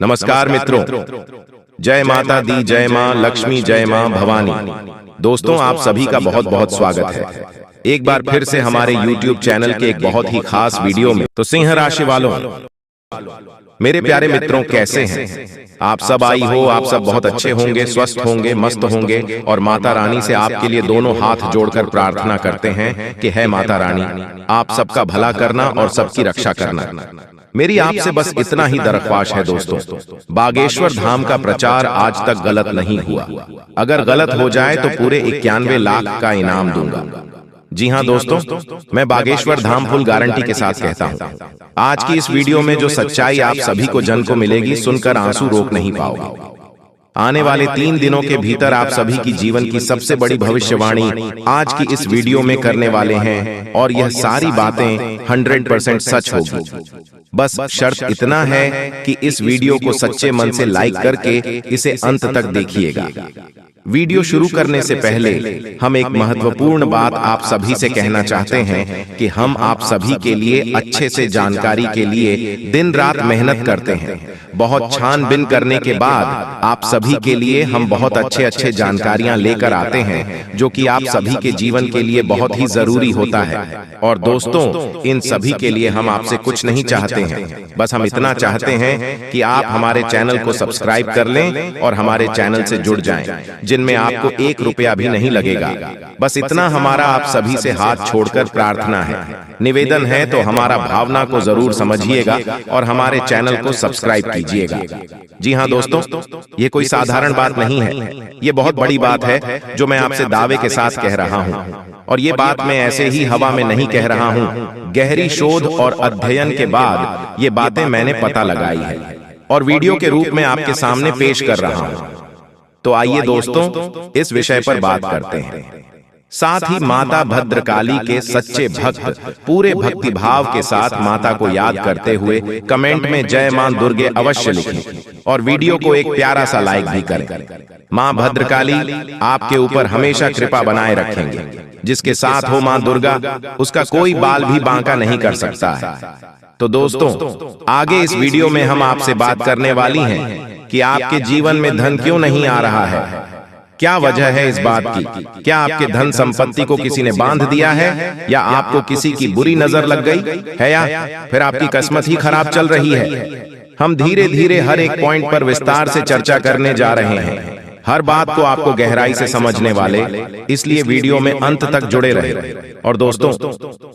नमस्कार मित्रों, जय माता दी, जय मां लक्ष्मी, जय मां भवानी। दोस्तों, आप सभी का बहुत बहुत स्वागत है एक बार फिर से हमारे YouTube चैनल के एक बहुत ही खास वीडियो में। तो सिंह राशि वालों, मेरे प्यारे मित्रों, कैसे हैं आप सब? आई हो आप सब बहुत अच्छे होंगे, स्वस्थ होंगे, मस्त होंगे। और माता रानी से आपके लिए दोनों हाथ जोड़कर प्रार्थना करते हैं कि है माता रानी, आप सबका भला करना और सबकी रक्षा करना। मेरी आपसे बस इतना ही दरख्वास्त है दोस्तों, बागेश्वर धाम का प्रचार आज तक गलत नहीं हुआ। अगर गलत हो जाए तो पूरे 91 लाख का इनाम दूंगा। जी हाँ दोस्तों, मैं बागेश्वर धाम फुल गारंटी के साथ कहता हूँ। आज की इस वीडियो में जो सच्चाई आप सभी को जन को मिलेगी, सुनकर आंसू रोक नहीं पाओगे। आने वाले 3 दिनों के भीतर आप सभी की जीवन की सबसे बड़ी भविष्यवाणी आज की इस वीडियो में करने वाले हैं, और यह सारी बातें 100% सच होगी। बस शर्त इतना है कि इस वीडियो को सच्चे मन से लाइक करके इसे अंत तक देखिएगा। वीडियो शुरू करने से पहले हम एक महत्वपूर्ण बात आप सभी से कहना चाहते हैं कि हम आप सभी के लिए अच्छे से जानकारी के लिए दिन रात मेहनत करते हैं। बहुत छानबीन करने के बाद आप सभी के लिए हम बहुत अच्छे जानकारियां लेकर आते हैं, जो कि आप सभी के जीवन के लिए बहुत ही जरूरी होता है। और दोस्तों, इन सभी के लिए हम आपसे कुछ नहीं चाहते हैं, बस हम इतना चाहते हैं कि आप हमारे चैनल को सब्सक्राइब कर लें और हमारे चैनल से जुड़ जाएं, जिनमें आपको 1 रुपया भी नहीं लगेगा। बस इतना हमारा आप सभी से हाथ छोड़कर प्रार्थना है, निवेदन है। तो हमारा भावना को जरूर समझिएगा और हमारे चैनल को सब्सक्राइब कीजिएगा। जी हाँ दोस्तों, ये कोई साधारण बात नहीं है, ये बहुत बड़ी बात है जो मैं आपसे दावे के साथ कह रहा हूँ। और ये बात मैं ऐसे ही हवा में नहीं कह रहा हूँ, गहरी शोध और अध्ययन के बाद ये बातें मैंने पता लगाई है और वीडियो के रूप में आपके सामने पेश कर रहा हूँ। तो आइए दोस्तों, इस विषय पर बात करते हैं। साथ ही माता भद्रकाली के सच्चे भक्त पूरे भक्ति भाव के साथ माता को याद करते हुए कमेंट में जय मां दुर्गे अवश्य लिखें और वीडियो को एक प्यारा सा लाइक भी करें। मां भद्रकाली आपके ऊपर हमेशा कृपा बनाए रखेंगे। जिसके साथ हो मां दुर्गा, उसका कोई बाल भी बांका नहीं कर सकता है। तो दोस्तों, आगे इस वीडियो में हम आपसे बात करने वाली हैं कि आपके जीवन में धन क्यों नहीं आ रहा है। क्या वजह है इस बात की? क्या आपके धन संपत्ति को किसी ने बांध दिया है, या आपको किसी की बुरी नजर लग गई है, या फिर आपकी किस्मत ही खराब चल रही है? हम धीरे धीरे हर एक पॉइंट पर विस्तार से चर्चा करने जा रहे हैं, हर बात को आपको गहराई से समझने वाले, इसलिए वीडियो में अंत तक जुड़े रहे। और दोस्तों,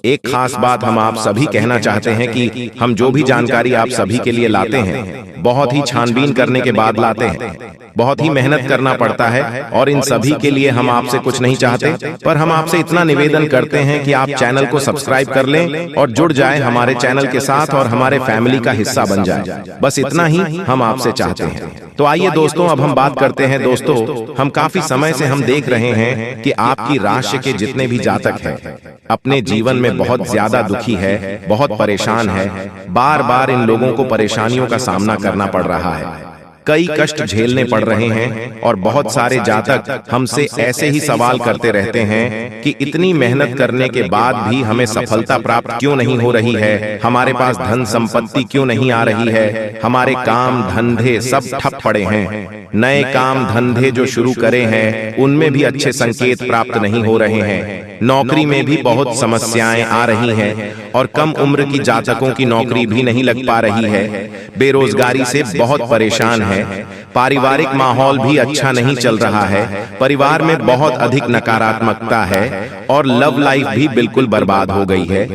एक खास बात हम आप सभी कहना चाहते हैं कि हम जो भी जानकारी आप सभी के लिए लाते हैं, बहुत ही छानबीन करने के बाद लाते हैं, बहुत ही मेहनत करना पड़ता है। और इन सभी के लिए हम आपसे कुछ नहीं चाहते, पर हम आपसे इतना निवेदन करते हैं कि आप चैनल को सब्सक्राइब कर लें और जुड़ जाएं हमारे चैनल के साथ और हमारे फैमिली का हिस्सा बन जाएं। बस इतना ही हम आपसे चाहते हैं। तो आइए दोस्तों, अब हम बात करते हैं। दोस्तों, हम काफी समय से हम देख रहे हैं कि आपकी राशि के जितने भी जातक हैं, अपने जीवन में बहुत ज्यादा दुखी है, बहुत परेशान है। बार बार इन लोगों को परेशानियों का सामना करना पड़ रहा है, कई कष्ट झेलने पड़ रहे हैं। और बहुत सारे जातक हमसे ऐसे ही सवाल करते रहते हैं कि इतनी मेहनत करने के बाद भी हमें सफलता प्राप्त क्यों नहीं हो रही है, हमारे पास धन संपत्ति क्यों नहीं आ रही है, हमारे काम धंधे सब ठप पड़े हैं, नए काम धंधे जो शुरू करे हैं उनमें भी अच्छे संकेत प्राप्त नहीं हो रहे हैं, नौकरी में भी बहुत समस्याएं आ रही हैं, और कम उम्र की जातकों की नौकरी भी नहीं लग पा रही है, बेरोजगारी से बहुत परेशान है, पारिवारिक माहौल भी अच्छा नहीं चल रहा है, परिवार में बहुत अधिक नकारात्मकता है, और लव लाइफ भी बिल्कुल बर्बाद हो गई है।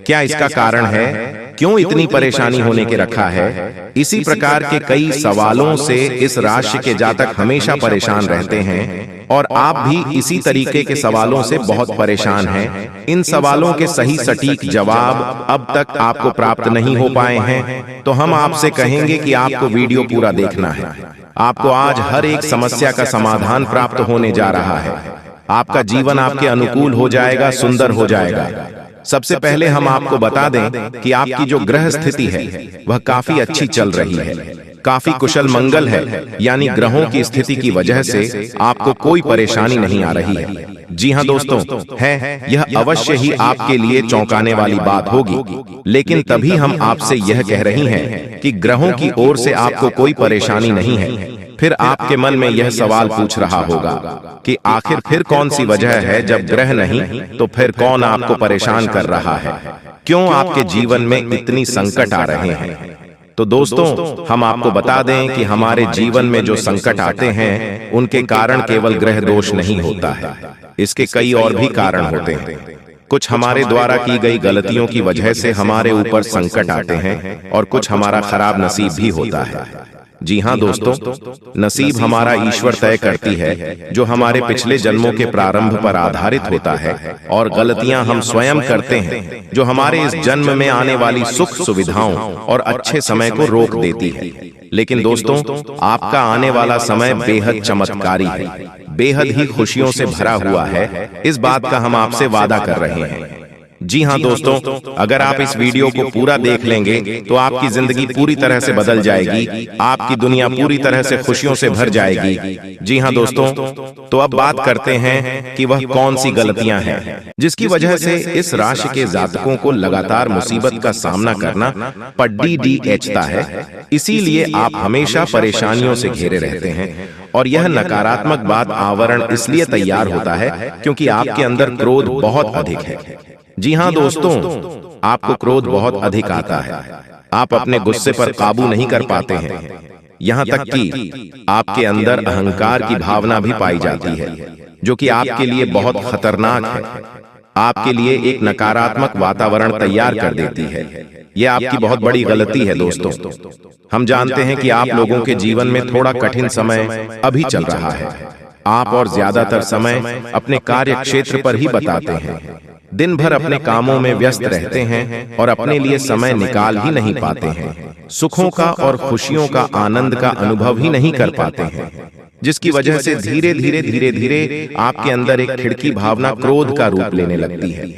क्या इसका कारण है? क्यों इतनी परेशानी होने के रखा है? इसी प्रकार के कई सवालों से इस राशि के जातक हमेशा परेशान रहते हैं, और आप भी इसी तरीके के सवालों से बहुत परेशान हैं। इन सवालों के सही सटीक जवाब अब तक आपको प्राप्त नहीं हो पाए हैं, तो हम आपसे कहेंगे कि आपको वीडियो पूरा देखना है। आपको आज हर एक समस्या का समाधान प्राप्त होने जा रहा है। आपका जीवन आपके अनुकूल हो जाएगा, सुंदर हो जाएगा। सबसे पहले हम आपको बता दें कि आपकी जो ग्रह स्थिति है वह काफी अच्छी चल रही है, काफी कुशल मंगल है, यानी ग्रहों की स्थिति की वजह से आपको कोई परेशानी नहीं आ रही है। जी हाँ दोस्तों, है यह अवश्य ही आपके लिए चौंकाने वाली बात होगी, लेकिन तभी हम आपसे यह कह रही हैं कि ग्रहों की ओर से आपको कोई परेशानी नहीं है। फिर आपके मन में यह सवाल पूछ रहा होगा कि आखिर फिर कौन सी वजह है, जब ग्रह नहीं तो फिर कौन आपको परेशान कर रहा है, क्यों आपके जीवन में इतनी संकट आ रहे हैं। तो दोस्तों, हम आपको बता दें कि हमारे जीवन में जो संकट आते हैं उनके कारण केवल ग्रह दोष नहीं होता है, इसके कई और भी कारण होते हैं। कुछ हमारे द्वारा की गई गलतियों की वजह से हमारे ऊपर संकट आते हैं और कुछ हमारा खराब नसीब भी होता है। जी हाँ दोस्तों, नसीब हमारा ईश्वर तय करती है, जो हमारे पिछले जन्मों के प्रारंभ पर आधारित होता है, और गलतियां हम स्वयं करते हैं जो हमारे इस जन्म में आने वाली सुख सुविधाओं और अच्छे समय को रोक देती है। लेकिन दोस्तों, आपका आने वाला समय बेहद चमत्कारी है, बेहद ही खुशियों से भरा हुआ है, इस बात का हम आपसे वादा कर रहे हैं। जी हाँ दोस्तों, अगर आप इस वीडियो को पूरा देख लेंगे तो आपकी जिंदगी पूरी तरह से बदल जाएगी, आपकी दुनिया पूरी तरह से खुशियों से भर जाएगी। जी हाँ दोस्तों, तो अब बात करते हैं कि वह कौन सी गलतियां हैं जिसकी वजह से इस राशि के जातकों को लगातार मुसीबत का सामना करना पड़ता है। इसीलिए आप हमेशा परेशानियों से घिरे रहते हैं, और यह नकारात्मक बात आवरण इसलिए तैयार होता है क्योंकि आपके अंदर क्रोध बहुत अधिक है। जी हाँ दोस्तों, आपको क्रोध बहुत अधिक आता है, आप अपने गुस्से पर काबू नहीं कर पाते हैं, यहाँ तक कि आपके अंदर अहंकार की भावना भी पाई जाती है, जो कि आपके लिए बहुत खतरनाक है, आपके लिए एक नकारात्मक वातावरण तैयार कर देती है। यह आपकी बहुत बड़ी गलती है दोस्तों। हम जानते हैं कि आप लोगों के जीवन में थोड़ा कठिन समय अभी चल रहा है, आप और ज्यादातर समय अपने कार्य क्षेत्र पर ही बताते हैं, दिन भर अपने कामों में व्यस्त रहते हैं और अपने लिए समय निकाल ही नहीं पाते हैं, सुखों का और खुशियों का आनंद का अनुभव ही नहीं कर पाते हैं, जिसकी वजह से धीरे धीरे आपके अंदर एक खिड़की भावना क्रोध का रूप लेने लगती है,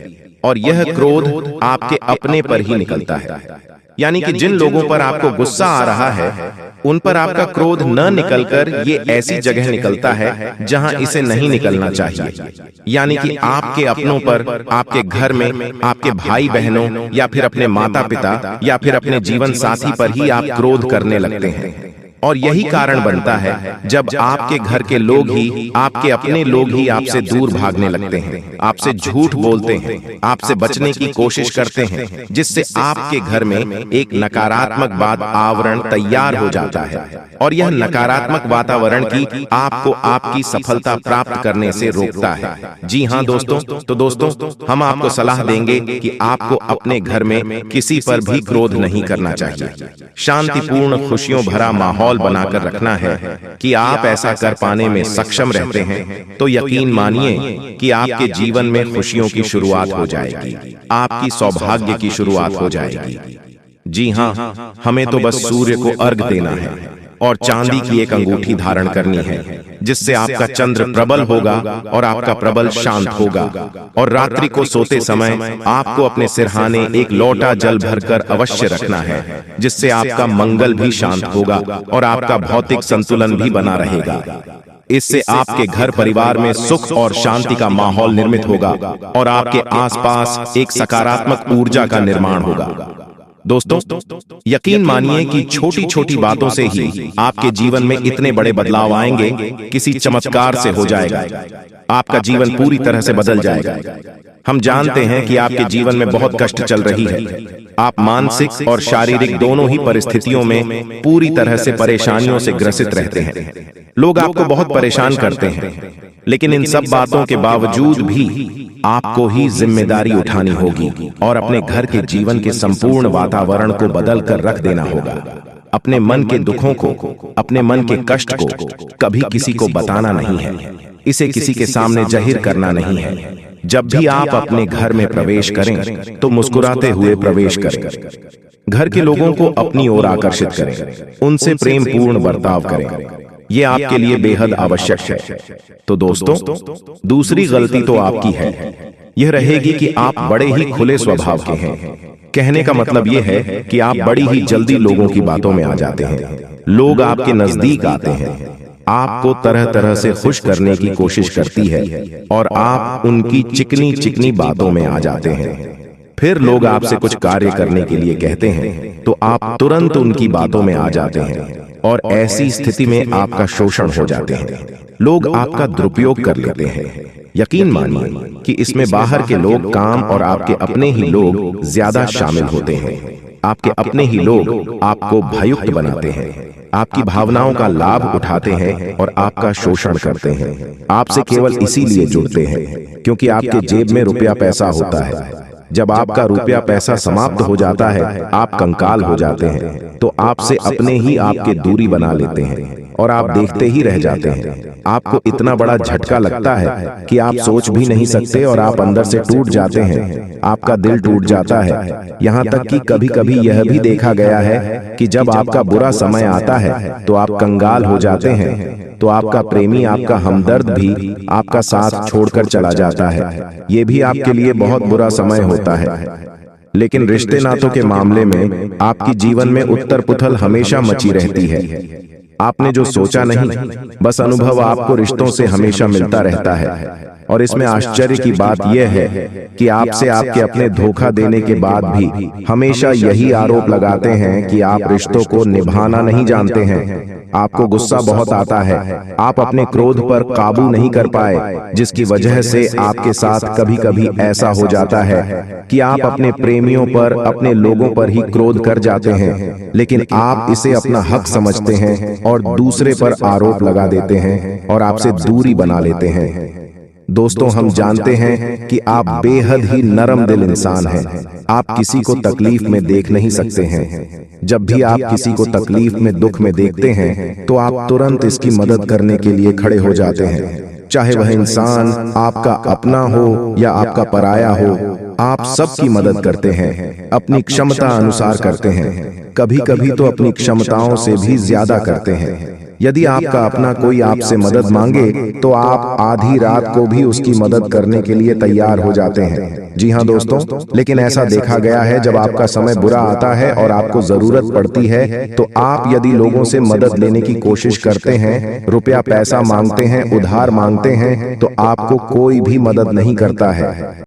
और यह क्रोध आपके अपने पर ही निकलता है। यानी कि जिन लोगों पर आपको गुस्सा आ रहा है, उन पर आपका क्रोध न निकलकर ये ऐसी जगह निकलता है जहां इसे नहीं निकलना चाहिए। यानी कि आपके अपनों पर, आपके घर में, आपके भाई बहनों या फिर अपने माता पिता या फिर अपने जीवन साथी पर ही आप क्रोध करने लगते हैं। और यही कारण बनता है जब आपके घर के लोग ही, आपके अपने लोग ही आपसे दूर भागने लगते हैं, आपसे झूठ बोलते हैं, आपसे बचने की कोशिश करते हैं, जिससे आपके घर में एक नकारात्मक बात आवरण तैयार हो जाता है, और यह नकारात्मक वातावरण की आपको आपकी सफलता प्राप्त करने से रोकता है। जी हाँ दोस्तों, तो दोस्तों, हम आपको सलाह देंगे कि आपको अपने घर में किसी पर भी क्रोध नहीं करना चाहिए, शांतिपूर्ण खुशियों भरा माहौल बनाकर रखना है। कि आप ऐसा कर पाने में सक्षम रहते हैं तो यकीन मानिए कि आपके जीवन में खुशियों की शुरुआत हो जाएगी, आपकी सौभाग्य की शुरुआत हो जाएगी। जी हाँ, हमें तो बस सूर्य को अर्घ देना है और चांदी की एक अंगूठी धारण करनी है, जिससे आपका चंद्र प्रबल होगा और आपका प्रबल शांत होगा। और रात्रि को सोते समय आपको अपने सिरहाने एक लोटा जल भरकर अवश्य रखना है, जिससे आपका मंगल भी शांत होगा और आपका भौतिक संतुलन भी बना रहेगा। इससे आपके घर परिवार में सुख और शांति का माहौल निर्मित होगा और आपके आसपास एक सकारात्मक ऊर्जा का निर्माण होगा। दोस्तों, यकीन मानिए कि छोटी छोटी बातों से ही आपके जीवन में इतने बड़े बदलाव आएंगे, किसी चमत्कार से हो जाएगा, आपका जीवन पूरी तरह से बदल जाएगा। हम जानते हैं कि आपके जीवन में बहुत कष्ट चल रही है, आप मानसिक और शारीरिक दोनों ही परिस्थितियों में पूरी तरह से परेशानियों से ग्रसित रहते हैं। लोग आपको बहुत परेशान करते हैं, लेकिन इन सब बातों के बावजूद भी आपको ही जिम्मेदारी उठानी होगी और अपने घर के जीवन के संपूर्ण वातावरण को बदल कर रख देना होगा। अपने मन के दुखों को, अपने मन के कष्ट को कभी किसी को बताना नहीं है, इसे किसी के सामने जाहिर करना नहीं है। जब भी आप अपने घर में प्रवेश करें तो मुस्कुराते हुए प्रवेश करें, घर के लोगों को अपनी ओर आकर्षित करें, उनसे प्रेम पूर्ण बर्ताव करें, ये आपके लिए बेहद आवश्यक है। तो दोस्तों, दूसरी गलती तो आपकी है, यह रहेगी कि आप बड़े ही खुले स्वभाव के हैं। कहने का मतलब यह है कि आप बड़ी ही जल्दी लोगों की बातों में आ जाते हैं, लोग आपके नजदीक आते हैं, आपको तरह तरह से खुश करने की कोशिश करती है और आप उनकी चिकनी चिकनी बातों में आ जाते हैं। फिर लोग आपसे कुछ कार्य करने के लिए कहते हैं तो आप तुरंत उनकी बातों में आ जाते हैं और ऐसी स्थिति में आपका शोषण हो जाते हैं। लोग आपका दुरुपयोग कर लेते हैं। यकीन मानिए कि इसमें बाहर के लोग काम और आपके अपने ही लोग ज्यादा शामिल होते हैं। आपके अपने ही लोग आपको भययुक्त बनाते हैं, आपकी भावनाओं का लाभ उठाते हैं और आपका शोषण करते हैं। आपसे केवल इसीलिए जुड़ते हैं क्योंकि आपके जेब में रुपया पैसा होता है। जब आपका रुपया पैसा समाप्त हो जाता है, आप कंकाल हो जाते हैं, तो आपसे अपने ही आपके दूरी बना लेते हैं और आप देखते ही रह जाते हैं। आपको इतना बड़ा झटका लगता है कि आप सोच भी नहीं सकते और आप अंदर से टूट जाते हैं। आपका दिल टूट जाता है। यहाँ तक कि कभी कभी यह भी देखा गया है कि जब आपका बुरा समय आता है तो आप कंगाल हो जाते हैं, तो आपका प्रेमी, आपका हमदर्द भी आपका साथ छोड़कर चला जाता है। ये भी आपके लिए बहुत बुरा समय होता है। लेकिन रिश्ते नातों के मामले में आपकी जीवन में उथल पुथल हमेशा मची रहती है। आपने जो सोचा नहीं, बस अनुभव आपको रिश्तों से हमेशा मिलता रहता है। और इसमें आश्चर्य की बात यह है कि आपसे आपके अपने धोखा देने के बाद भी हमेशा यही आरोप लगाते हैं कि आप रिश्तों को निभाना नहीं जानते हैं। आपको गुस्सा बहुत आता है, आप अपने क्रोध पर काबू नहीं कर पाए, जिसकी वजह से आपके साथ कभी कभी ऐसा हो जाता है कि आप अपने प्रेमियों पर, अपने लोगों पर ही क्रोध कर जाते हैं, लेकिन आप इसे अपना हक समझते हैं और दूसरे पर आरोप लगा देते हैं और आपसे दूरी बना लेते हैं। दोस्तों, हम जानते हैं कि आप बेहद ही नरम दिल इंसान हैं। आप किसी को तकलीफ में देख नहीं सकते हैं। जब भी आप किसी को तकलीफ में, दुख में देखते हैं तो आप तुरंत इसकी मदद करने के लिए खड़े हो जाते हैं। चाहे वह इंसान आपका अपना हो या आपका पराया हो, आप सबकी मदद करते हैं, अपनी क्षमता अनुसार करते हैं, कभी कभी तो अपनी क्षमताओं से भी ज्यादा करते हैं। यदि आपका अपना कोई आपसे मदद मांगे तो आप आधी रात को भी उसकी मदद करने के लिए तैयार हो जाते हैं। जी हाँ दोस्तों, लेकिन ऐसा देखा गया है जब आपका समय बुरा आता है और आपको जरूरत पड़ती है तो आप यदि लोगों से मदद लेने की कोशिश करते हैं, रुपया पैसा मांगते हैं, उधार मांगते हैं, तो आपको कोई भी मदद नहीं करता है।